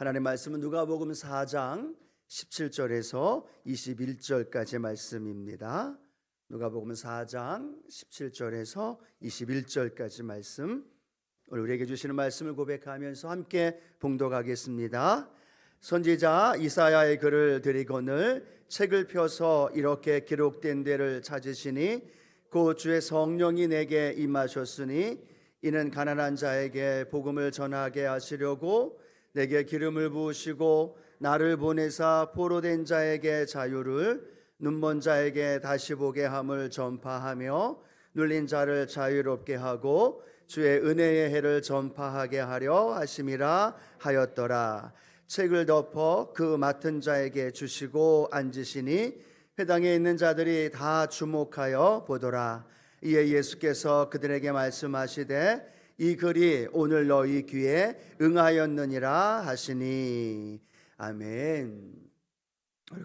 하나님의 말씀은 누가복음 4장 17절에서 21절까지의 말씀입니다. 누가복음 4장 17절에서 21절까지 말씀, 오늘 우리에게 주시는 말씀을 고백하면서 함께 봉독하겠습니다. 선지자 이사야의 글을 드리거늘 책을 펴서 이렇게 기록된 데를 찾으시니 곧 주의 성령이 내게 임하셨으니 이는 가난한 자에게 복음을 전하게 하시려고 내게 기름을 부으시고 나를 보내사 포로된 자에게 자유를, 눈먼 자에게 다시 보게 함을 전파하며 눌린 자를 자유롭게 하고 주의 은혜의 해를 전파하게 하려 하심이라 하였더라. 책을 덮어 그 맡은 자에게 주시고 앉으시니 회당에 있는 자들이 다 주목하여 보더라. 이에 예수께서 그들에게 말씀하시되 이 글이 오늘 너희 귀에 응하였느니라 하시니. 아멘.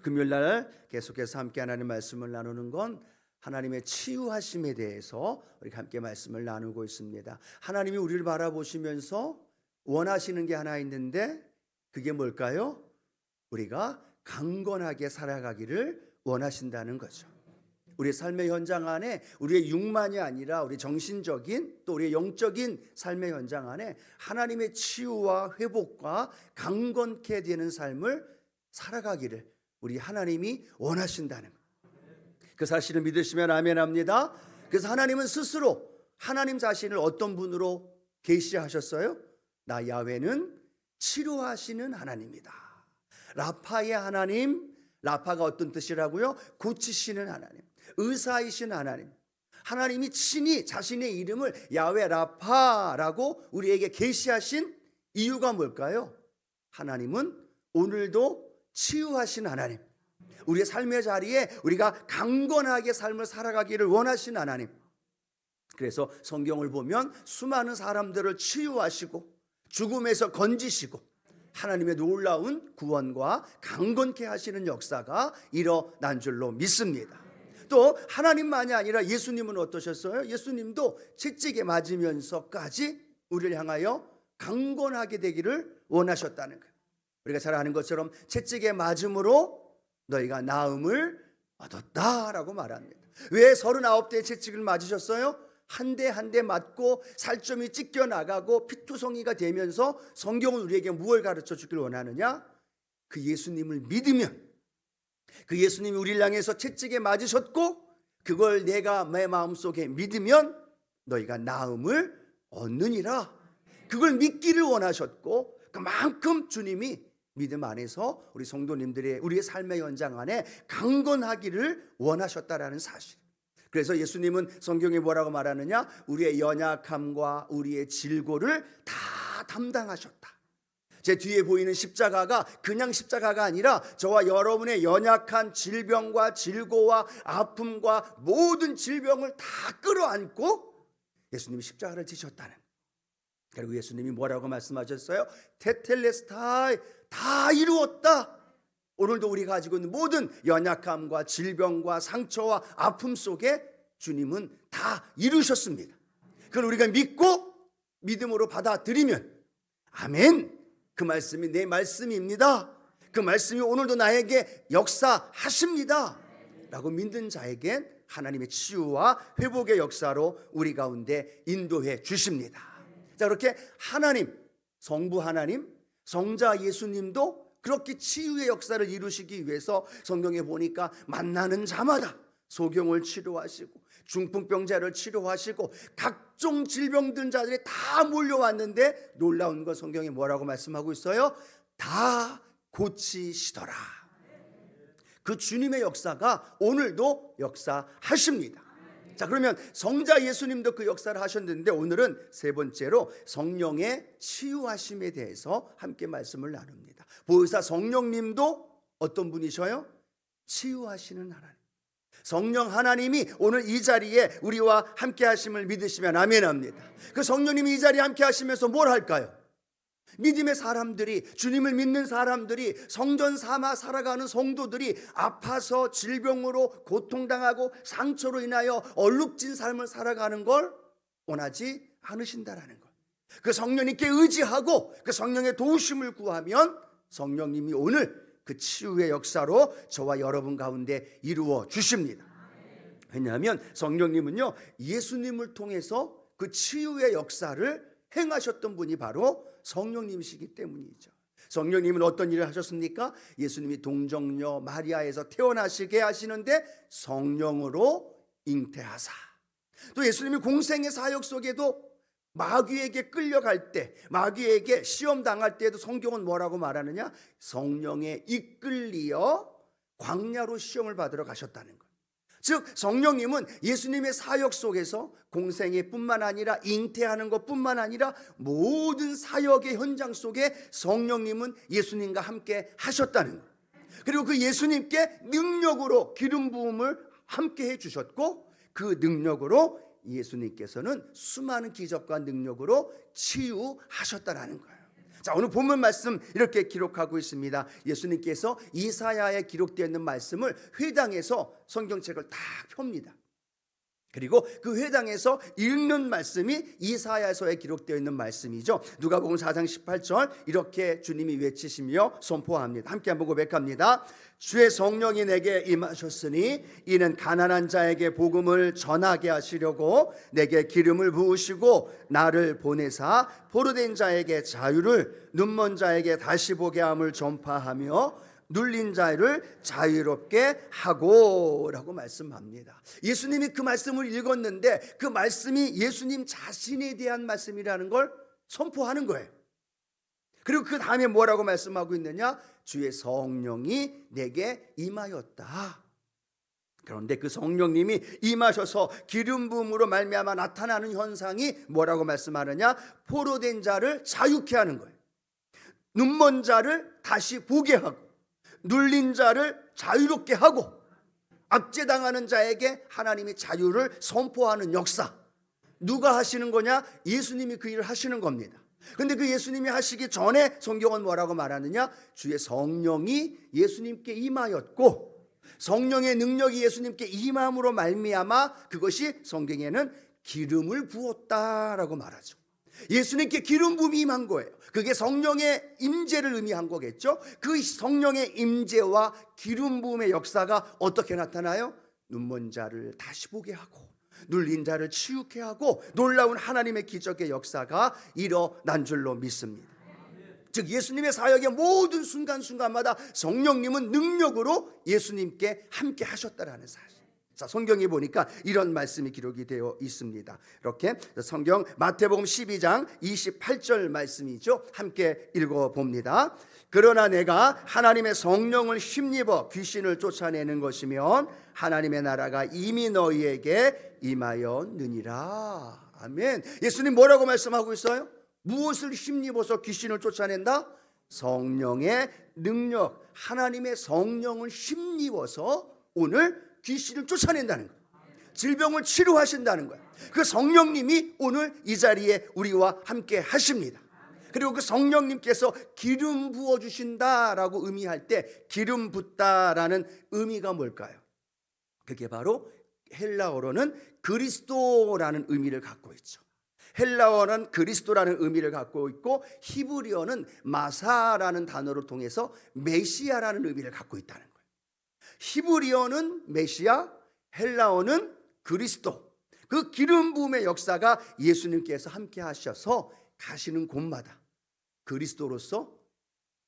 금요일날 계속해서 함께 하나님의 말씀을 나누는 건 하나님의 치유하심에 대해서 우리가 함께 말씀을 나누고 있습니다. 하나님이 우리를 바라보시면서 원하시는 게 하나 있는데 그게 뭘까요? 우리가 강건하게 살아가기를 원하신다는 거죠. 우리의 삶의 현장 안에 우리의 육만이 아니라 우리 정신적인 또 우리의 영적인 삶의 현장 안에 하나님의 치유와 회복과 강건케 되는 삶을 살아가기를 우리 하나님이 원하신다는 것. 그 사실을 믿으시면 아멘합니다. 그래서 하나님은 스스로 하나님 자신을 어떤 분으로 계시하셨어요? 나 야훼는 치료하시는 하나님이다. 라파의 하나님, 라파가 어떤 뜻이라고요? 고치시는 하나님, 의사이신 하나님. 하나님이 친히 자신의 이름을 야훼 라파라고 우리에게 계시하신 이유가 뭘까요? 하나님은 오늘도 치유하신 하나님, 우리의 삶의 자리에 우리가 강건하게 삶을 살아가기를 원하신 하나님. 그래서 성경을 보면 수많은 사람들을 치유하시고 죽음에서 건지시고 하나님의 놀라운 구원과 강건케 하시는 역사가 일어난 줄로 믿습니다. 또 하나님만이 아니라 예수님은 어떠셨어요? 예수님도 채찍에 맞으면서까지 우리를 향하여 강건하게 되기를 원하셨다는 거예요. 우리가 잘 아는 것처럼 채찍에 맞음으로 너희가 나음을 얻었다라고 말합니다. 왜 39대의 채찍을 맞으셨어요? 한 대 한 대 맞고 살점이 찢겨나가고 피투성이가 되면서 성경은 우리에게 무엇을 가르쳐 주길 원하느냐? 그 예수님을 믿으면, 그 예수님이 우리를 향해서 채찍에 맞으셨고 그걸 내가 내 마음속에 믿으면 너희가 나음을 얻느니라. 그걸 믿기를 원하셨고 그만큼 주님이 믿음 안에서 우리 성도님들의 우리의 삶의 현장 안에 강건하기를 원하셨다라는 사실. 그래서 예수님은 성경에 뭐라고 말하느냐? 우리의 연약함과 우리의 질고를 다 담당하셨다. 제 뒤에 보이는 십자가가 그냥 십자가가 아니라 저와 여러분의 연약한 질병과 질고와 아픔과 모든 질병을 다 끌어안고 예수님이 십자가를 지셨다는. 그리고 예수님이 뭐라고 말씀하셨어요? 테텔레스타이, 다 이루었다. 오늘도 우리가 가지고 있는 모든 연약함과 질병과 상처와 아픔 속에 주님은 다 이루셨습니다. 그걸 우리가 믿고 믿음으로 받아들이면 아멘, 그 말씀이 내 말씀입니다, 그 말씀이 오늘도 나에게 역사하십니다 라고 믿는 자에겐 하나님의 치유와 회복의 역사로 우리 가운데 인도해 주십니다. 자, 그렇게 하나님, 성부 하나님, 성자 예수님도 그렇게 치유의 역사를 이루시기 위해서 성경에 보니까 만나는 자마다 소경을 치료하시고 중풍병자를 치료하시고 각종 질병든 자들이 다 몰려왔는데 놀라운 것 성경에 뭐라고 말씀하고 있어요? 다 고치시더라. 그 주님의 역사가 오늘도 역사하십니다. 자, 그러면 성자 예수님도 그 역사를 하셨는데 오늘은 세 번째로 성령의 치유하심에 대해서 함께 말씀을 나눕니다. 보혜사 성령님도 어떤 분이셔요? 치유하시는 하나님. 성령 하나님이 오늘 이 자리에 우리와 함께 하심을 믿으시면 아멘합니다. 그 성령님이 이 자리에 함께 하시면서 뭘 할까요? 믿음의 사람들이, 주님을 믿는 사람들이, 성전 삼아 살아가는 성도들이 아파서 질병으로 고통당하고 상처로 인하여 얼룩진 삶을 살아가는 걸 원하지 않으신다라는 것. 그 성령님께 의지하고 그 성령의 도우심을 구하면 성령님이 오늘 그 치유의 역사로 저와 여러분 가운데 이루어 주십니다. 왜냐하면 성령님은요, 예수님을 통해서 그 치유의 역사를 행하셨던 분이 바로 성령님이시기 때문이죠. 성령님은 어떤 일을 하셨습니까? 예수님이 동정녀 마리아에서 태어나시게 하시는데 성령으로 잉태하사, 또 예수님이 공생의 사역 속에도 마귀에게 끌려갈 때, 마귀에게 시험 당할 때에도 성경은 뭐라고 말하느냐? 성령에 이끌리어 광야로 시험을 받으러 가셨다는 것. 즉 성령님은 예수님의 사역 속에서 공생애 뿐만 아니라 잉태하는 것뿐만 아니라 모든 사역의 현장 속에 성령님은 예수님과 함께 하셨다는 것. 그리고 그 예수님께 능력으로 기름 부음을 함께 해주셨고, 그 능력으로 예수님께서는 수많은 기적과 능력으로 치유하셨다라는 거예요. 자, 오늘 본문 말씀 이렇게 기록하고 있습니다. 예수님께서 이사야에 기록되어 있는 말씀을 회당에서 성경책을 딱 펴니다. 그리고 그 회당에서 읽는 말씀이 이사야서에 기록되어 있는 말씀이죠. 누가복음 4장 18절 이렇게 주님이 외치시며 선포합니다. 함께 한번 고백합니다. 주의 성령이 내게 임하셨으니 이는 가난한 자에게 복음을 전하게 하시려고 내게 기름을 부으시고 나를 보내사 포로된 자에게 자유를, 눈먼 자에게 다시 보게 함을 전파하며 눌린 자를 자유롭게 하고 라고 말씀합니다. 예수님이 그 말씀을 읽었는데 그 말씀이 예수님 자신에 대한 말씀이라는 걸 선포하는 거예요. 그리고 그 다음에 뭐라고 말씀하고 있느냐? 주의 성령이 내게 임하였다. 그런데 그 성령님이 임하셔서 기름 부음으로 말미암아 나타나는 현상이 뭐라고 말씀하느냐? 포로된 자를 자유케 하는 거예요. 눈먼 자를 다시 보게 하고, 눌린 자를 자유롭게 하고, 압제당하는 자에게 하나님이 자유를 선포하는 역사. 누가 하시는 거냐? 예수님이 그 일을 하시는 겁니다. 근데 그 예수님이 하시기 전에 성경은 뭐라고 말하느냐? 주의 성령이 예수님께 임하였고, 성령의 능력이 예수님께 임함으로 말미암아 그것이 성경에는 기름을 부었다라고 말하죠. 예수님께 기름 부음이 임한 거예요. 그게 성령의 임재를 의미한 거겠죠. 그 성령의 임재와 기름 부음의 역사가 어떻게 나타나요? 눈먼 자를 다시 보게 하고, 눌린 자를 치유케 하고, 놀라운 하나님의 기적의 역사가 일어난 줄로 믿습니다. 즉 예수님의 사역의 모든 순간순간마다 성령님은 능력으로 예수님께 함께 하셨다라는 사실. 자, 성경에 보니까 이런 말씀이 기록이 되어 있습니다. 이렇게 성경 마태복음 12장 28절 말씀이죠. 함께 읽어봅니다. 그러나 내가 하나님의 성령을 힘입어 귀신을 쫓아내는 것이면 하나님의 나라가 이미 너희에게 임하였느니라. 아멘. 예수님 뭐라고 말씀하고 있어요? 무엇을 힘입어서 귀신을 쫓아낸다? 성령의 능력, 하나님의 성령을 힘입어서 오늘 귀신을 쫓아낸다는 거예요. 질병을 치료하신다는 거예요. 그 성령님이 오늘 이 자리에 우리와 함께 하십니다. 그리고 그 성령님께서 기름 부어주신다라고 의미할 때 기름 붓다라는 의미가 뭘까요? 그게 바로 헬라어로는 그리스도라는 의미를 갖고 있죠. 헬라어는 그리스도라는 의미를 갖고 있고 히브리어는 마사라는 단어를 통해서 메시아라는 의미를 갖고 있다는 거예요. 히브리어는 메시아, 헬라어는 그리스도. 그 기름 부음의 역사가 예수님께서 함께 하셔서 가시는 곳마다 그리스도로서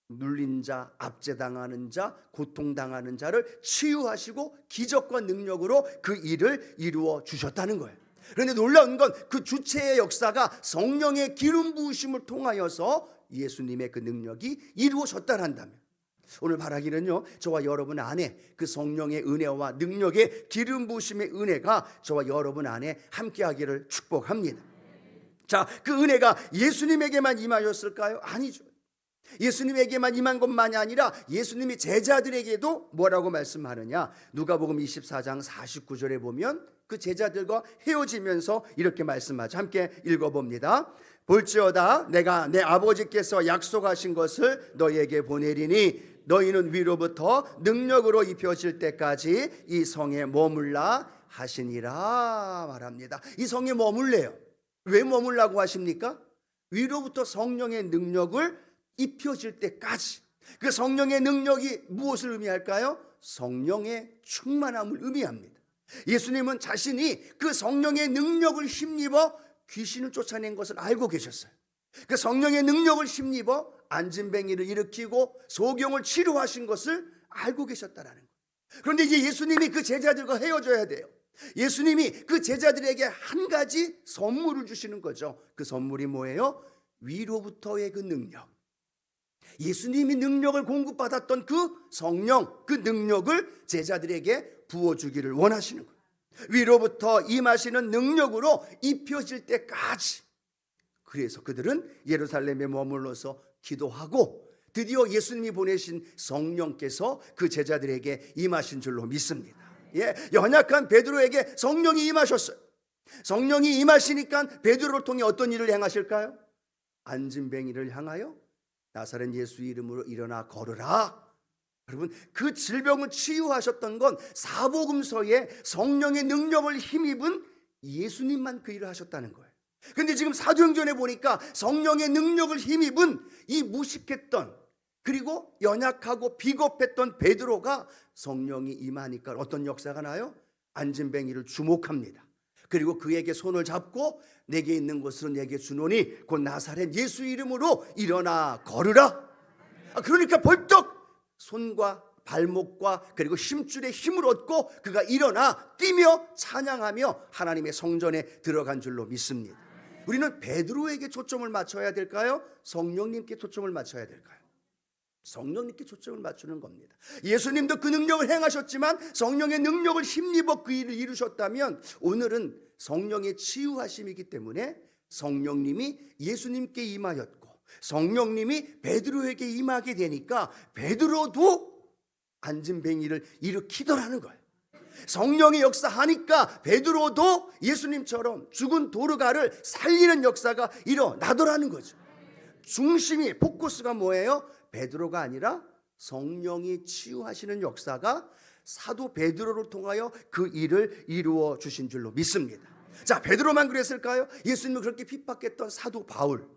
눌린 자, 압제당하는 자, 고통당하는 자를 치유하시고 기적과 능력으로 그 일을 이루어 주셨다는 거예요. 그런데 놀라운 건 그 주체의 역사가 성령의 기름 부으심을 통하여서 예수님의 그 능력이 이루어졌다란다면, 오늘 바라기는요, 저와 여러분 안에 그 성령의 은혜와 능력의 기름 부으심의 은혜가 저와 여러분 안에 함께하기를 축복합니다. 자, 그 은혜가 예수님에게만 임하였을까요? 아니죠. 예수님에게만 임한 것만이 아니라 예수님이 제자들에게도 뭐라고 말씀하느냐? 누가복음 24장 49절에 보면 그 제자들과 헤어지면서 이렇게 말씀하죠. 함께 읽어봅니다. 볼지어다 내가 내 아버지께서 약속하신 것을 너희에게 보내리니 너희는 위로부터 능력으로 입혀질 때까지 이 성에 머물라 하시니라 말합니다. 이 성에 머물래요. 왜 머물라고 하십니까? 위로부터 성령의 능력을 입혀질 때까지. 그 성령의 능력이 무엇을 의미할까요? 성령의 충만함을 의미합니다. 예수님은 자신이 그 성령의 능력을 힘입어 귀신을 쫓아낸 것을 알고 계셨어요. 그 성령의 능력을 힘입어 안진뱅이를 일으키고 소경을 치료하신 것을 알고 계셨다라는 거예요. 그런데 이제 예수님이 그 제자들과 헤어져야 돼요. 예수님이 그 제자들에게 한 가지 선물을 주시는 거죠. 그 선물이 뭐예요? 위로부터의 그 능력. 예수님이 능력을 공급받았던 그 성령, 그 능력을 제자들에게 부어주기를 원하시는 거예요. 위로부터 임하시는 능력으로 입혀질 때까지. 그래서 그들은 예루살렘에 머물러서 기도하고 드디어 예수님이 보내신 성령께서 그 제자들에게 임하신 줄로 믿습니다. 연약한 베드로에게 성령이 임하셨어요. 성령이 임하시니까 베드로를 통해 어떤 일을 행하실까요? 안진뱅이를 향하여 나사렛 예수 이름으로 일어나 걸으라. 여러분, 그 질병을 치유하셨던 건 사복음서에 성령의 능력을 힘입은 예수님만 그 일을 하셨다는 거예요. 그런데 지금 사도행전에 보니까 성령의 능력을 힘입은 이 무식했던, 그리고 연약하고 비겁했던 베드로가 성령이 임하니까 어떤 역사가 나요? 안진뱅이를 주목합니다. 그리고 그에게 손을 잡고 내게 있는 것으로 내게 주노니 곧 나사렛 예수 이름으로 일어나 걸으라. 그러니까 벌떡 손과 발목과 그리고 힘줄에 힘을 얻고 그가 일어나 뛰며 찬양하며 하나님의 성전에 들어간 줄로 믿습니다. 우리는 베드로에게 초점을 맞춰야 될까요? 성령님께 초점을 맞춰야 될까요? 성령님께 초점을 맞추는 겁니다. 예수님도 그 능력을 행하셨지만 성령의 능력을 힘입어 그 일을 이루셨다면 오늘은 성령의 치유하심이기 때문에 성령님이 예수님께 임하였고 성령님이 베드로에게 임하게 되니까 베드로도 안진뱅이를 일으키더라는 거예요. 성령의 역사하니까 베드로도 예수님처럼 죽은 도르가를 살리는 역사가 일어나더라는 거죠. 중심이, 포커스가 뭐예요? 베드로가 아니라 성령이 치유하시는 역사가 사도 베드로를 통하여 그 일을 이루어 주신 줄로 믿습니다. 자, 베드로만 그랬을까요? 예수님을 그렇게 핍박했던 사도 바울,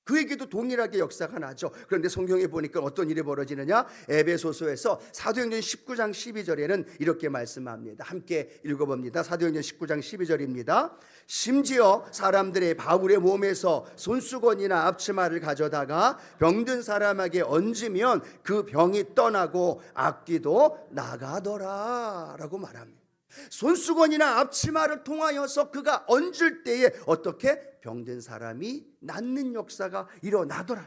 그에게도 동일하게 역사가 나죠. 그런데 성경에 보니까 어떤 일이 벌어지느냐? 에베소서에서 사도행전 19장 12절에는 이렇게 말씀합니다. 함께 읽어봅니다. 사도행전 19장 12절입니다. 심지어 사람들의 바울의 몸에서 손수건이나 앞치마를 가져다가 병든 사람에게 얹으면 그 병이 떠나고 악귀도 나가더라 라고 말합니다. 손수건이나 앞치마를 통하여서 그가 얹을 때에 어떻게 병든 사람이 낫는 역사가 일어나더라.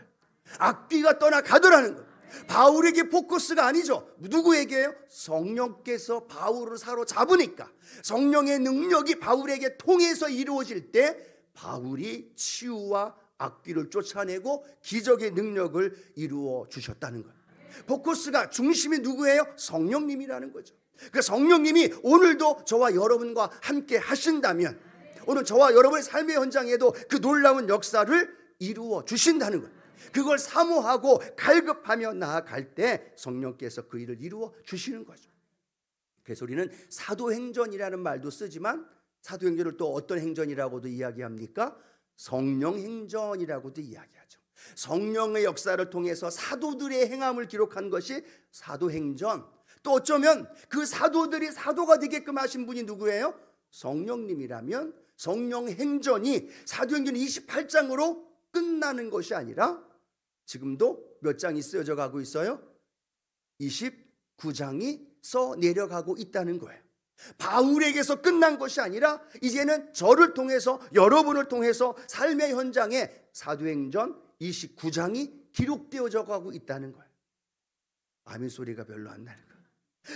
악귀가 떠나가더라는 거예요. 바울에게 포커스가 아니죠. 누구에게요? 성령께서 바울을 사로잡으니까 성령의 능력이 바울에게 통해서 이루어질 때 바울이 치유와 악귀를 쫓아내고 기적의 능력을 이루어 주셨다는 거예요. 포커스가, 중심이 누구예요? 성령님이라는 거죠. 그 성령님이 오늘도 저와 여러분과 함께 하신다면 오늘 저와 여러분의 삶의 현장에도 그 놀라운 역사를 이루어 주신다는 거예요. 그걸 사모하고 갈급하며 나아갈 때 성령께서 그 일을 이루어 주시는 거죠. 그래서 우리는 사도행전이라는 말도 쓰지만 사도행전을 또 어떤 행전이라고도 이야기합니까? 성령행전이라고도 이야기하죠. 성령의 역사를 통해서 사도들의 행함을 기록한 것이 사도행전. 또 어쩌면 그 사도들이 사도가 되게끔 하신 분이 누구예요? 성령님이라면 성령행전이 사도행전 28장으로 끝나는 것이 아니라 지금도 몇 장이 쓰여져 가고 있어요? 29장이 써 내려가고 있다는 거예요. 바울에게서 끝난 것이 아니라 이제는 저를 통해서, 여러분을 통해서 삶의 현장에 사도행전 29장이 기록되어져 가고 있다는 거예요. 아멘 소리가 별로 안 나는 거예요.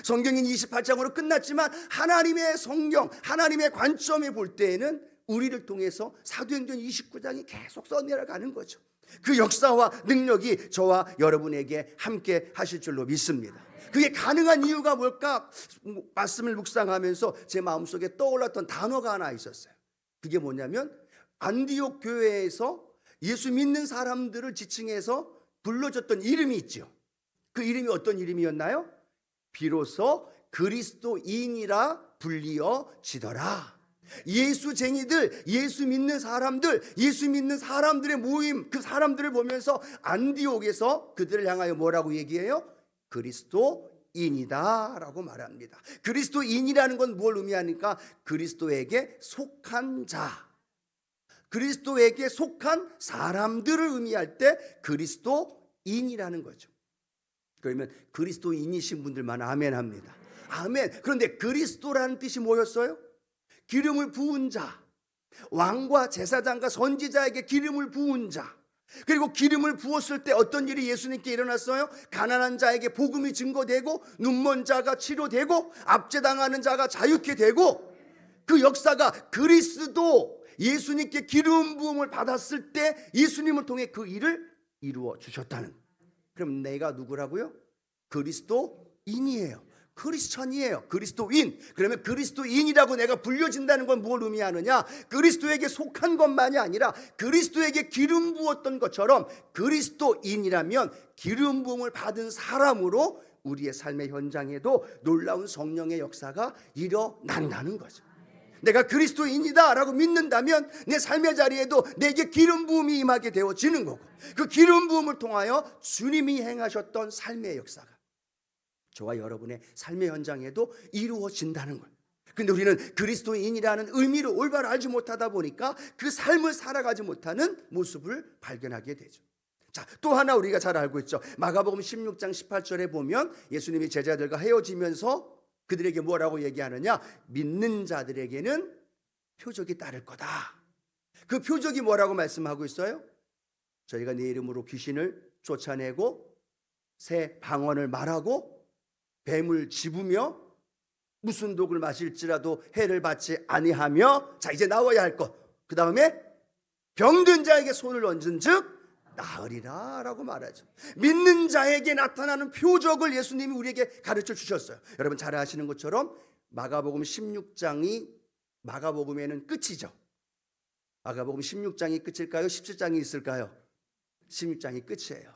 성경인 28장으로 끝났지만 하나님의 성경, 하나님의 관점에 볼 때에는 우리를 통해서 사도행전 29장이 계속 써내려가는 거죠. 그 역사와 능력이 저와 여러분에게 함께 하실 줄로 믿습니다. 그게 가능한 이유가 뭘까? 말씀을 묵상하면서 제 마음속에 떠올랐던 단어가 하나 있었어요. 그게 뭐냐면 안디옥 교회에서 예수 믿는 사람들을 지칭해서 불러줬던 이름이 있죠. 그 이름이 어떤 이름이었나요? 비로소 그리스도인이라 불리어지더라. 예수쟁이들, 예수 믿는 사람들, 예수 믿는 사람들의 모임, 그 사람들을 보면서 안디옥에서 그들을 향하여 뭐라고 얘기해요? 그리스도인이다 라고 말합니다. 그리스도인이라는 건 뭘 의미하니까 그리스도에게 속한 자, 그리스도에게 속한 사람들을 의미할 때 그리스도인이라는 거죠. 그러면 그리스도인이신 분들만 아멘 합니다. 아멘. 그런데 그리스도라는 뜻이 뭐였어요? 기름을 부은 자, 왕과 제사장과 선지자에게 기름을 부은 자. 그리고 기름을 부었을 때 어떤 일이 예수님께 일어났어요? 가난한 자에게 복음이 증거되고, 눈먼 자가 치료되고, 압제당하는 자가 자유케 되고, 그 역사가 그리스도 예수님께 기름 부음을 받았을 때 예수님을 통해 그 일을 이루어 주셨다는. 그럼 내가 누구라고요? 그리스도인이에요. 크리스천이에요. 그리스도인. 그러면 그리스도인이라고 내가 불려진다는 건 뭘 의미하느냐? 그리스도에게 속한 것만이 아니라 그리스도에게 기름 부었던 것처럼 그리스도인이라면 기름 부음을 받은 사람으로 우리의 삶의 현장에도 놀라운 성령의 역사가 일어난다는 거죠. 내가 그리스도인이다 라고 믿는다면 내 삶의 자리에도 내게 기름 부음이 임하게 되어지는 거고, 그 기름 부음을 통하여 주님이 행하셨던 삶의 역사가 저와 여러분의 삶의 현장에도 이루어진다는 거예요. 근데 우리는 그리스도인이라는 의미를 올바로 알지 못하다 보니까 그 삶을 살아가지 못하는 모습을 발견하게 되죠. 자, 또 하나 우리가 잘 알고 있죠. 마가복음 16장 18절에 보면 예수님이 제자들과 헤어지면서 그들에게 뭐라고 얘기하느냐? 믿는 자들에게는 표적이 따를 거다. 그 표적이 뭐라고 말씀하고 있어요? 저희가 내 이름으로 귀신을 쫓아내고 새 방언을 말하고 뱀을 집으며 무슨 독을 마실지라도 해를 받지 아니하며, 자 이제 나와야 할 것, 그 다음에 병든 자에게 손을 얹은 즉 나으리라 라고 말하죠. 믿는 자에게 나타나는 표적을 예수님이 우리에게 가르쳐 주셨어요. 여러분 잘 아시는 것처럼 마가복음 16장이 마가복음에는 끝이죠. 마가복음 16장이 끝일까요? 17장이 있을까요? 16장이 끝이에요.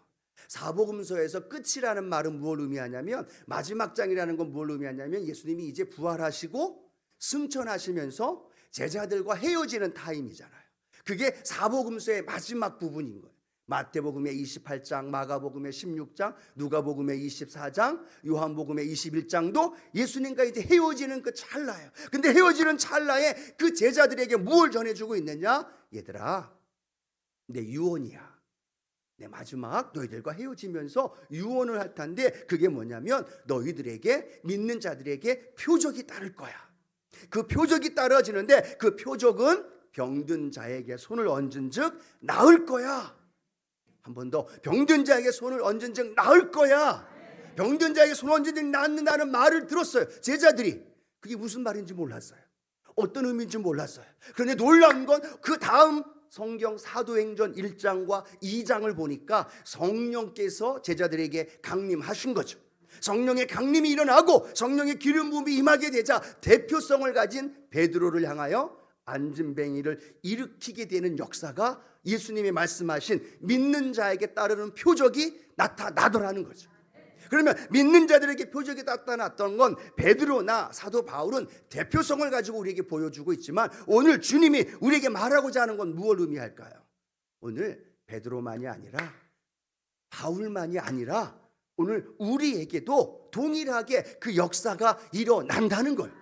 사복음서에서 끝이라는 말은 무엇을 의미하냐면, 마지막 장이라는 건 뭘 의미하냐면 예수님이 이제 부활하시고 승천하시면서 제자들과 헤어지는 타임이잖아요. 그게 사복음서의 마지막 부분인 거예요. 마태복음의 28장, 마가복음의 16장, 누가복음의 24장, 요한복음의 21장도 예수님과 이제 헤어지는 그 찰나예요. 근데 헤어지는 찰나에 그 제자들에게 뭘 전해주고 있느냐? 얘들아, 내 유언이야. 내 마지막 너희들과 헤어지면서 유언을 할 텐데, 그게 뭐냐면 너희들에게, 믿는 자들에게 표적이 따를 거야. 그 표적이 따라지는데 그 표적은 병든 자에게 손을 얹은 즉 나을 거야. 한 번 더, 병든 자에게 손을 얹은 즉 나을 거야. 병든 자에게 손을 얹은 즉 낫는다는 말을 들었어요. 제자들이 그게 무슨 말인지 몰랐어요. 어떤 의미인지 몰랐어요. 그런데 놀라운 건 그 다음 성경 사도행전 1장과 2장을 보니까 성령께서 제자들에게 강림하신 거죠. 성령의 강림이 일어나고 성령의 기름 부음이 임하게 되자 대표성을 가진 베드로를 향하여 안진뱅이를 일으키게 되는 역사가 예수님이 말씀하신 믿는 자에게 따르는 표적이 나타나더라는 거죠. 그러면 믿는 자들에게 표적이 나타났던 건 베드로나 사도 바울은 대표성을 가지고 우리에게 보여주고 있지만, 오늘 주님이 우리에게 말하고자 하는 건 무엇을 의미할까요? 오늘 베드로만이 아니라 바울만이 아니라 오늘 우리에게도 동일하게 그 역사가 일어난다는 걸,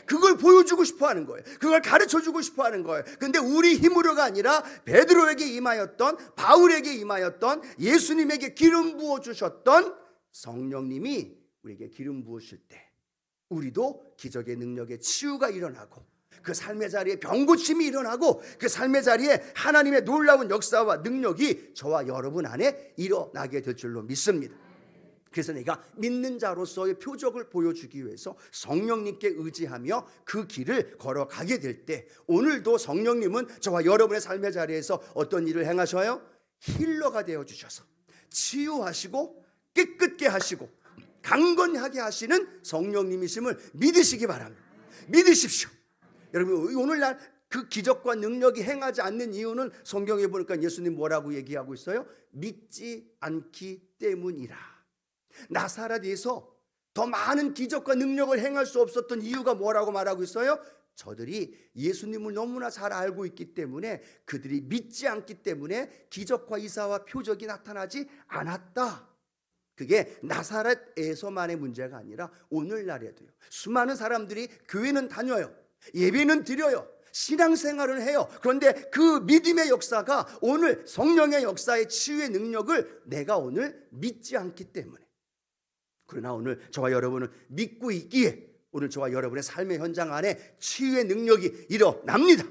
그걸 보여주고 싶어 하는 거예요. 그걸 가르쳐주고 싶어 하는 거예요. 근데 우리 힘으로가 아니라 베드로에게 임하였던, 바울에게 임하였던, 예수님에게 기름 부어주셨던 성령님이 우리에게 기름 부으실 때 우리도 기적의 능력의 치유가 일어나고, 그 삶의 자리에 병고침이 일어나고, 그 삶의 자리에 하나님의 놀라운 역사와 능력이 저와 여러분 안에 일어나게 될 줄로 믿습니다. 그래서 내가 믿는 자로서의 표적을 보여주기 위해서 성령님께 의지하며 그 길을 걸어가게 될 때, 오늘도 성령님은 저와 여러분의 삶의 자리에서 어떤 일을 행하셔요? 힐러가 되어주셔서 치유하시고 깨끗게 하시고 강건하게 하시는 성령님이심을 믿으시기 바랍니다. 믿으십시오. 여러분, 오늘날 그 기적과 능력이 행하지 않는 이유는 성경에 보니까 예수님 뭐라고 얘기하고 있어요? 믿지 않기 때문이라. 나사렛에서 더 많은 기적과 능력을 행할 수 없었던 이유가 뭐라고 말하고 있어요? 저들이 예수님을 너무나 잘 알고 있기 때문에 그들이 믿지 않기 때문에 기적과 이사와 표적이 나타나지 않았다. 그게 나사렛에서만의 문제가 아니라 오늘날에도요. 수많은 사람들이 교회는 다녀요. 예배는 드려요. 신앙생활을 해요. 그런데 그 믿음의 역사가 오늘 성령의 역사의 치유의 능력을 내가 오늘 믿지 않기 때문에. 그러나 오늘 저와 여러분은 믿고 있기에 오늘 저와 여러분의 삶의 현장 안에 치유의 능력이 일어납니다.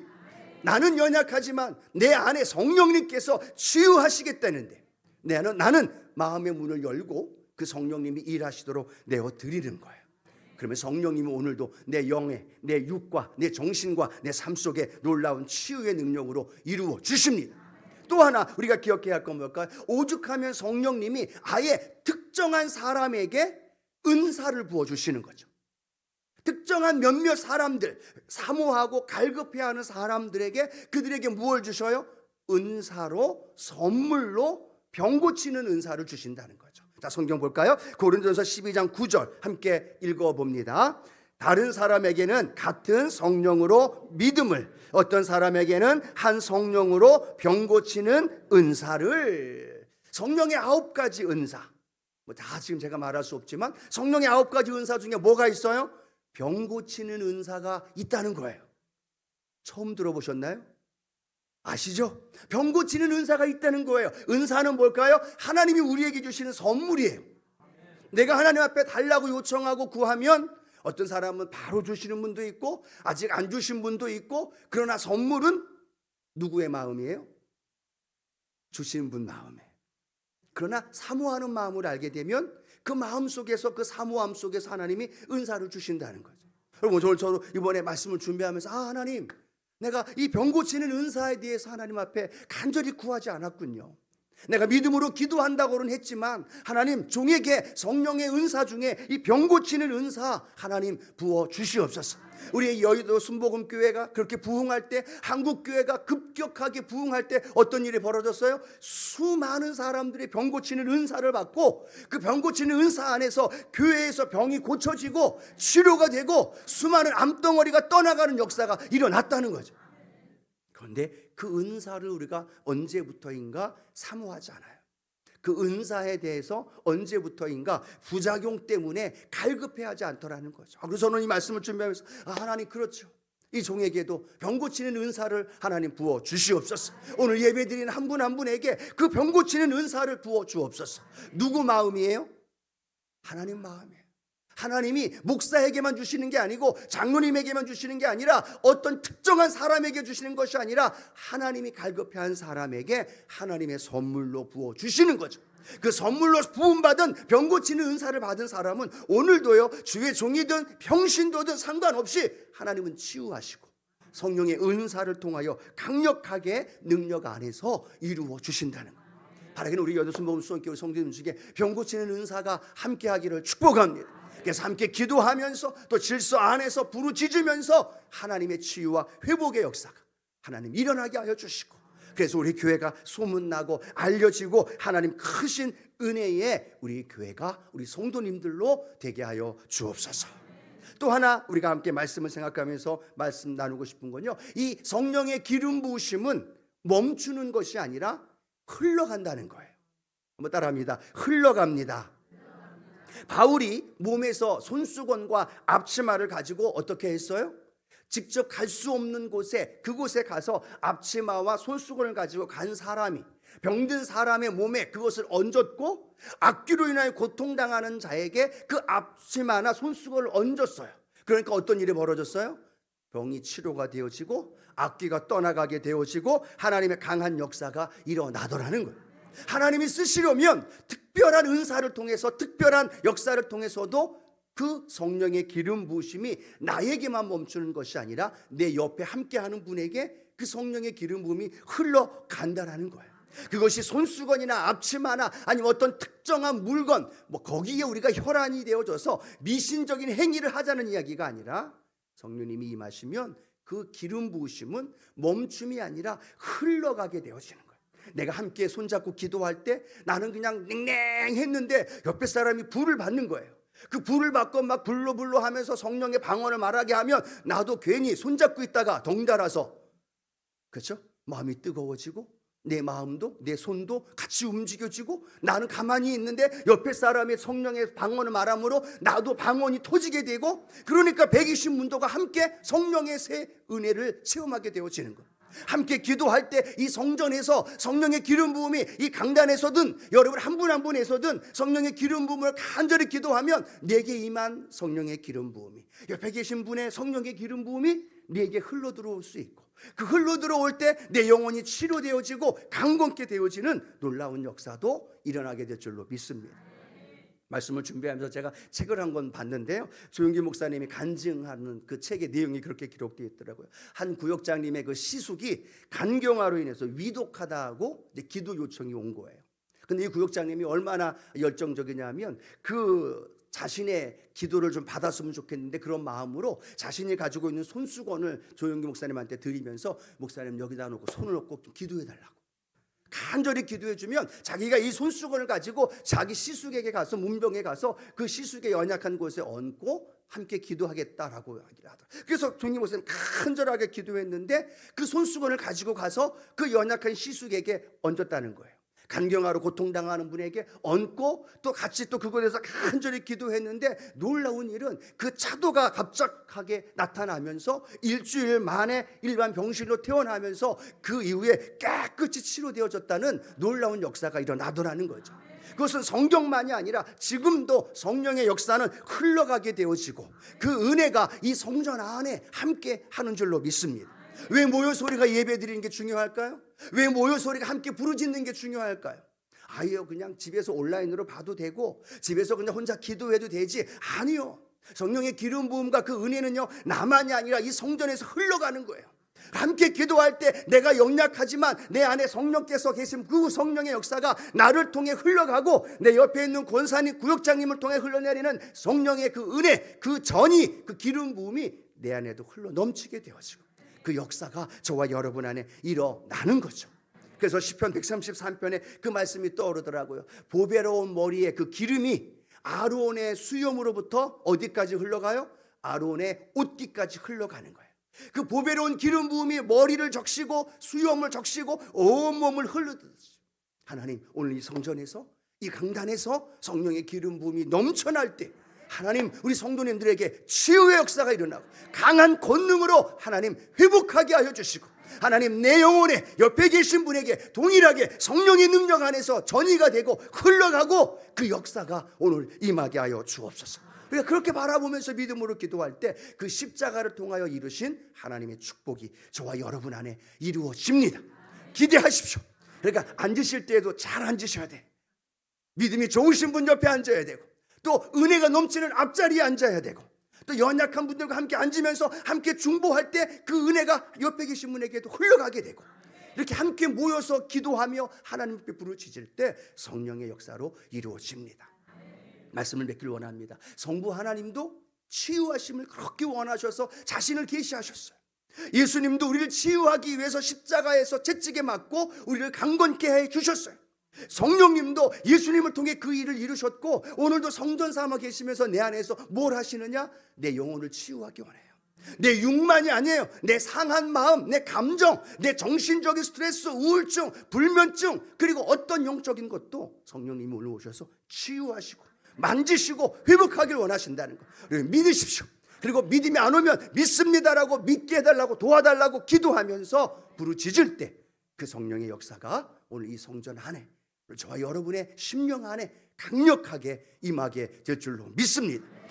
나는 연약하지만 내 안에 성령님께서 치유하시겠다는데 나는 마음의 문을 열고 그 성령님이 일하시도록 내어드리는 거예요. 그러면 성령님은 오늘도 내 영에, 내 육과, 내 정신과 내 삶 속에 놀라운 치유의 능력으로 이루어 주십니다. 또 하나 우리가 기억해야 할 건 뭘까요? 오죽하면 성령님이 아예 특정한 사람에게 은사를 부어주시는 거죠. 특정한 몇몇 사람들, 사모하고 갈급해야 하는 사람들에게 그들에게 무엇을 주셔요? 은사로, 선물로 병 고치는 은사를 주신다는 거죠. 자, 성경 볼까요? 고린도전서 12장 9절 함께 읽어봅니다. 다른 사람에게는 같은 성령으로 믿음을, 어떤 사람에게는 한 성령으로 병 고치는 은사를. 성령의 9가지 은사, 다 지금 제가 말할 수 없지만 성령의 9가지 은사 중에 뭐가 있어요? 병 고치는 은사가 있다는 거예요. 처음 들어보셨나요? 아시죠? 병 고치는 은사가 있다는 거예요. 은사는 뭘까요? 하나님이 우리에게 주시는 선물이에요. 내가 하나님 앞에 달라고 요청하고 구하면 어떤 사람은 바로 주시는 분도 있고 아직 안 주신 분도 있고, 그러나 선물은 누구의 마음이에요? 주시는 분 마음에. 그러나 사모하는 마음을 알게 되면 그 마음 속에서, 그 사모함 속에서 하나님이 은사를 주신다는 거죠. 여러분, 저도 이번에 말씀을 준비하면서 하나님, 내가 이 병 고치는 은사에 대해서 하나님 앞에 간절히 구하지 않았군요. 내가 믿음으로 기도한다고는 했지만 하나님, 종에게 성령의 은사 중에 이 병 고치는 은사 하나님 부어 주시옵소서. 우리의 여의도 순복음교회가 그렇게 부흥할 때, 한국교회가 급격하게 부흥할 때 어떤 일이 벌어졌어요? 수많은 사람들이 병 고치는 은사를 받고 그 병 고치는 은사 안에서 교회에서 병이 고쳐지고 치료가 되고 수많은 암덩어리가 떠나가는 역사가 일어났다는 거죠. 그런데 그 은사를 우리가 언제부터인가 사모하지 않아요. 그 은사에 대해서 언제부터인가 부작용 때문에 갈급해하지 않더라는 거죠. 그래서 저는 이 말씀을 준비하면서 하나님, 그렇죠, 이 종에게도 병 고치는 은사를 하나님 부어 주시옵소서. 오늘 예배드리는 한 분 한 분에게 그 병 고치는 은사를 부어 주옵소서. 누구 마음이에요? 하나님 마음이에요. 하나님이 목사에게만 주시는 게 아니고 장로님에게만 주시는 게 아니라 어떤 특정한 사람에게 주시는 것이 아니라 하나님이 갈급해한 사람에게 하나님의 선물로 부어 주시는 거죠. 그 선물로 부음받은 병 고치는 은사를 받은 사람은 오늘도요, 주의 종이든 평신도든 상관없이 하나님은 치유하시고 성령의 은사를 통하여 강력하게 능력 안에서 이루어 주신다는 거예요. 바라기는 우리 여도순복음 수원교회 성도님 중에 병 고치는 은사가 함께하기를 축복합니다. 그래서 함께 기도하면서 또 질서 안에서 부르짖으면서 하나님의 치유와 회복의 역사가 하나님 일어나게 하여 주시고, 그래서 우리 교회가 소문나고 알려지고 하나님 크신 은혜에 우리 교회가 우리 성도님들로 되게 하여 주옵소서. 또 하나 우리가 함께 말씀을 생각하면서 말씀 나누고 싶은 건요, 이 성령의 기름 부으심은 멈추는 것이 아니라 흘러간다는 거예요. 한번 따라합니다. 흘러갑니다. 바울이 몸에서 손수건과 앞치마를 가지고 어떻게 했어요? 직접 갈 수 없는 곳에, 그곳에 가서 앞치마와 손수건을 가지고 간 사람이, 병든 사람의 몸에 그것을 얹었고 악귀로 인하여 고통당하는 자에게 그 앞치마나 손수건을 얹었어요. 그러니까 어떤 일이 벌어졌어요? 병이 치료가 되어지고 악귀가 떠나가게 되어지고 하나님의 강한 역사가 일어나더라는 거예요. 하나님이 쓰시려면 특별한 은사를 통해서, 특별한 역사를 통해서도 그 성령의 기름 부으심이 나에게만 멈추는 것이 아니라 내 옆에 함께하는 분에게 그 성령의 기름 부음이 흘러간다라는 거예요. 그것이 손수건이나 앞치마나 아니면 어떤 특정한 물건, 거기에 우리가 혈안이 되어져서 미신적인 행위를 하자는 이야기가 아니라 성령님이 임하시면 그 기름 부으심은 멈춤이 아니라 흘러가게 되어지는 거예요. 내가 함께 손잡고 기도할 때 나는 그냥 냉랭했는데 옆에 사람이 불을 받는 거예요. 그 불을 받고 막 불로 하면서 성령의 방언을 말하게 하면 나도 괜히 손잡고 있다가 덩달아서, 그렇죠? 마음이 뜨거워지고 내 마음도 내 손도 같이 움직여지고 나는 가만히 있는데 옆에 사람이 성령의 방언을 말함으로 나도 방언이 터지게 되고, 그러니까 120문도가 함께 성령의 새 은혜를 체험하게 되어지는 거예요. 함께 기도할 때 이 성전에서 성령의 기름 부음이, 이 강단에서든 여러분 한 분 한 분에서든 성령의 기름 부음을 간절히 기도하면 내게 임한 성령의 기름 부음이, 옆에 계신 분의 성령의 기름 부음이 내게 흘러 들어올 수 있고, 그 흘러 들어올 때 내 영혼이 치료되어지고 강건케 되어지는 놀라운 역사도 일어나게 될 줄로 믿습니다. 말씀을 준비하면서 제가 책을 한 권 봤는데요, 조용기 목사님이 간증하는 그 책의 내용이 그렇게 기록되어 있더라고요. 한 구역장님의 그 시숙이 간경화로 인해서 위독하다고 기도 요청이 온 거예요. 근데 이 구역장님이 얼마나 열정적이냐면 그 자신의 기도를 좀 받았으면 좋겠는데 그런 마음으로 자신이 가지고 있는 손수건을 조용기 목사님한테 드리면서, 목사님 여기다 놓고 손을 얹고 좀 기도해 달라고 간절히 기도해 주면 자기가 이 손수건을 가지고 자기 시숙에게 가서, 문병에 가서 그 시숙의 연약한 곳에 얹고 함께 기도하겠다라고 하기를 하더라고요. 그래서 조용기 목사님 간절하게 기도했는데 그 손수건을 가지고 가서 그 연약한 시숙에게 얹었다는 거예요. 간경화로 고통당하는 분에게 얹고 또 같이 또 그곳에서 간절히 기도했는데, 놀라운 일은 그 차도가 갑작하게 나타나면서 일주일 만에 일반 병실로 퇴원하면서 그 이후에 깨끗이 치료되어졌다는 놀라운 역사가 일어나더라는 거죠. 그것은 성경만이 아니라 지금도 성령의 역사는 흘러가게 되어지고 그 은혜가 이 성전 안에 함께 하는 줄로 믿습니다. 왜 모여서 우리가 예배 드리는 게 중요할까요? 왜 모여서 우리가 함께 부르짖는 게 중요할까요? 아니요, 그냥 집에서 온라인으로 봐도 되고 집에서 그냥 혼자 기도해도 되지. 아니요, 성령의 기름 부음과 그 은혜는요, 나만이 아니라 이 성전에서 흘러가는 거예요. 함께 기도할 때 내가 연약하지만 내 안에 성령께서 계신 그 성령의 역사가 나를 통해 흘러가고, 내 옆에 있는 권사님, 구역장님을 통해 흘러내리는 성령의 그 은혜, 그 전이, 그 기름 부음이 내 안에도 흘러 넘치게 되어지고 그 역사가 저와 여러분 안에 일어나는 거죠. 그래서 시편 133편에 그 말씀이 떠오르더라고요. 보배로운 머리에 그 기름이 아론의 수염으로부터 어디까지 흘러가요? 아론의 옷깃까지 흘러가는 거예요. 그 보배로운 기름 부음이 머리를 적시고 수염을 적시고 온몸을 흘러듯이, 하나님 오늘 이 성전에서, 이 강단에서 성령의 기름 부음이 넘쳐날 때 하나님 우리 성도님들에게 치유의 역사가 일어나고 강한 권능으로 하나님 회복하게 하여 주시고, 하나님 내 영혼에 옆에 계신 분에게 동일하게 성령의 능력 안에서 전이가 되고 흘러가고 그 역사가 오늘 임하게 하여 주옵소서. 우리가 그렇게 바라보면서 믿음으로 기도할 때 그 십자가를 통하여 이루신 하나님의 축복이 저와 여러분 안에 이루어집니다. 기대하십시오. 그러니까 앉으실 때에도 잘 앉으셔야 돼. 믿음이 좋으신 분 옆에 앉아야 되고, 또 은혜가 넘치는 앞자리에 앉아야 되고, 또 연약한 분들과 함께 앉으면서 함께 중보할 때 그 은혜가 옆에 계신 분에게도 흘러가게 되고, 이렇게 함께 모여서 기도하며 하나님께 부르짖을 때 성령의 역사로 이루어집니다. 말씀을 맺길 원합니다. 성부 하나님도 치유하심을 그렇게 원하셔서 자신을 계시하셨어요. 예수님도 우리를 치유하기 위해서 십자가에서 채찍에 맞고 우리를 강건케 해 주셨어요. 성령님도 예수님을 통해 그 일을 이루셨고, 오늘도 성전 삼아 계시면서 내 안에서 뭘 하시느냐? 내 영혼을 치유하기 원해요. 내 육만이 아니에요. 내 상한 마음, 내 감정, 내 정신적인 스트레스, 우울증, 불면증, 그리고 어떤 영적인 것도 성령님이 오늘 오셔서 치유하시고 만지시고 회복하길 원하신다는 거 믿으십시오. 그리고 믿음이 안 오면 믿습니다라고 믿게 해달라고 도와달라고 기도하면서 부르짖을 때 그 성령의 역사가 오늘 이 성전 안에, 저와 여러분의 심령 안에 강력하게 임하게 될 줄로 믿습니다.